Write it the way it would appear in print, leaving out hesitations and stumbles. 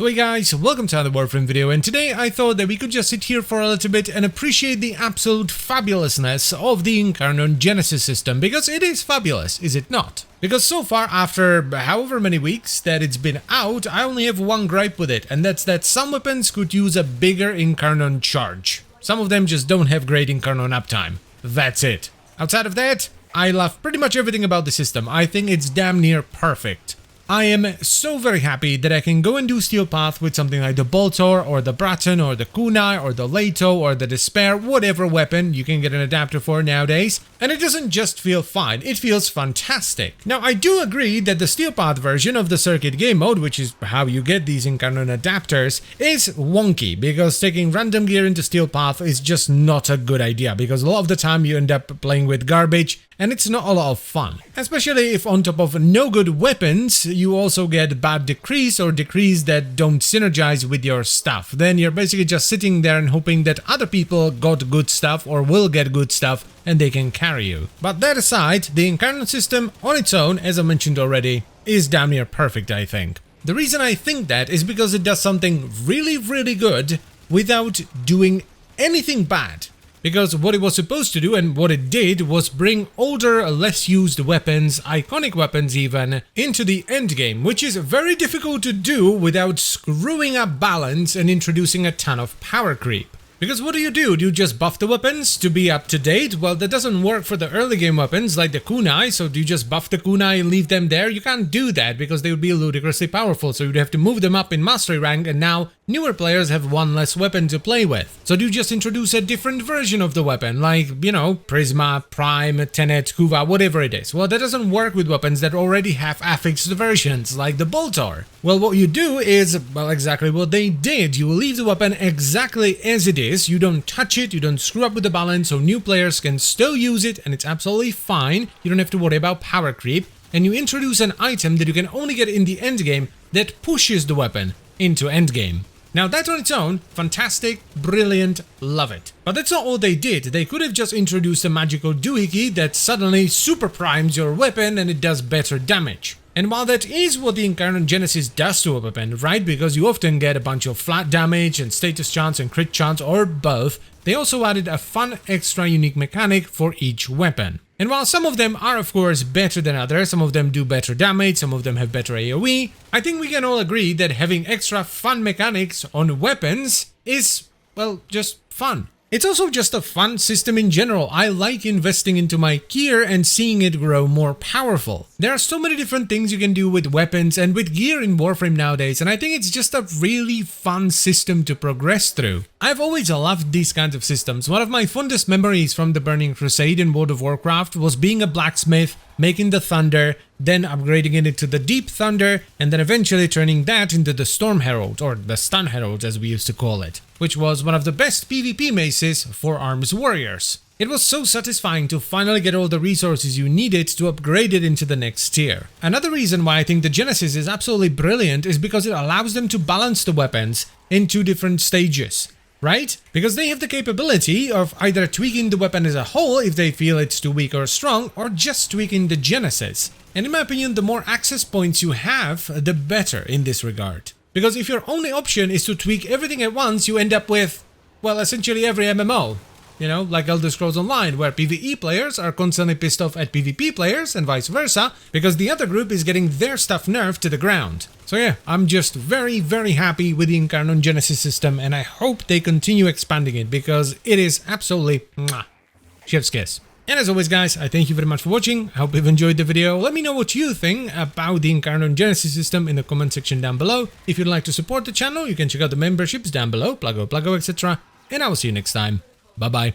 So hey guys, welcome to another Warframe video, and today I thought that we could just sit here for a little bit and appreciate the absolute fabulousness of the Incarnon Genesis system, because it is fabulous, is it not? Because so far, after however many weeks that it's been out, I only have one gripe with it, and that's that some weapons could use a bigger Incarnon charge. Some of them just don't have great Incarnon uptime. That's it. Outside of that, I love pretty much everything about the system. I think it's damn near perfect. I am so very happy that I can go and do Steel Path with something like the Boltor, or the Braton, or the Kunai, or the Leto, or the Despair, whatever weapon you can get an adapter for nowadays. And it doesn't just feel fine, it feels fantastic. Now, I do agree that the Steel Path version of the Circuit Game Mode, which is how you get these Incarnon adapters, is wonky, because taking random gear into Steel Path is just not a good idea, because a lot of the time you end up playing with garbage, and it's not a lot of fun. Especially if on top of no good weapons, you also get bad decrees or decrees that don't synergize with your stuff. Then you're basically just sitting there and hoping that other people got good stuff or will get good stuff and they can carry you. But that aside, the Incarnon system on its own, as I mentioned already, is damn near perfect, I think. The reason I think that is because it does something really good without doing anything bad. Because what it was supposed to do, and what it did, was bring older, less used weapons, iconic weapons even, into the endgame, which is very difficult to do without screwing up balance and introducing a ton of power creep. Because what do? Do you just buff the weapons to be up to date? Well, that doesn't work for the early game weapons like the Kunai, so do you just buff the Kunai and leave them there? You can't do that because they would be ludicrously powerful, so you'd have to move them up in mastery rank, and now newer players have one less weapon to play with. So do you just introduce a different version of the weapon, like, you know, Prisma, Prime, Tenet, Kuva, whatever it is? Well, that doesn't work with weapons that already have affixed versions, like the Boltor. Well, what you do is, well, exactly what they did. You leave the weapon exactly as it is. You don't touch it, you don't screw up with the balance, so new players can still use it, and it's absolutely fine. You don't have to worry about power creep. And you introduce an item that you can only get in the endgame that pushes the weapon into endgame. Now that on its own, fantastic, brilliant, love it. But that's not all they did. They could have just introduced a magical doohickey that suddenly super primes your weapon and it does better damage. And while that is what the Incarnon Genesis does to a weapon, right, because you often get a bunch of flat damage and status chance and crit chance, or both, they also added a fun extra unique mechanic for each weapon. And while some of them are of course better than others, some of them do better damage, some of them have better AoE, I think we can all agree that having extra fun mechanics on weapons is, well, just fun. It's also just a fun system in general. I like investing into my gear and seeing it grow more powerful. There are so many different things you can do with weapons and with gear in Warframe nowadays, and I think it's just a really fun system to progress through. I've always loved these kinds of systems. One of my fondest memories from the Burning Crusade in World of Warcraft was being a blacksmith, making the Thunder, then upgrading it into the Deep Thunder, and then eventually turning that into the Storm Herald, or the Stun Herald as we used to call it, which was one of the best PvP maces for Arms Warriors. It was so satisfying to finally get all the resources you needed to upgrade it into the next tier. Another reason why I think the Genesis is absolutely brilliant is because it allows them to balance the weapons in two different stages. Right? Because they have the capability of either tweaking the weapon as a whole if they feel it's too weak or strong, or just tweaking the Genesis. And in my opinion, the more access points you have, the better in this regard. Because if your only option is to tweak everything at once, you end up with, well, essentially every MMO. You know, like Elder Scrolls Online, where PvE players are constantly pissed off at PvP players and vice versa, because the other group is getting their stuff nerfed to the ground. So yeah, I'm just very happy with the Incarnon Genesis system, and I hope they continue expanding it, because it is absolutely mwah, chef's kiss. And as always guys, I thank you very much for watching. I hope you've enjoyed the video. Let me know what you think about the Incarnon Genesis system in the comment section down below. If you'd like to support the channel, you can check out the memberships down below, pluggo, etc. And I will see you next time. Bye bye.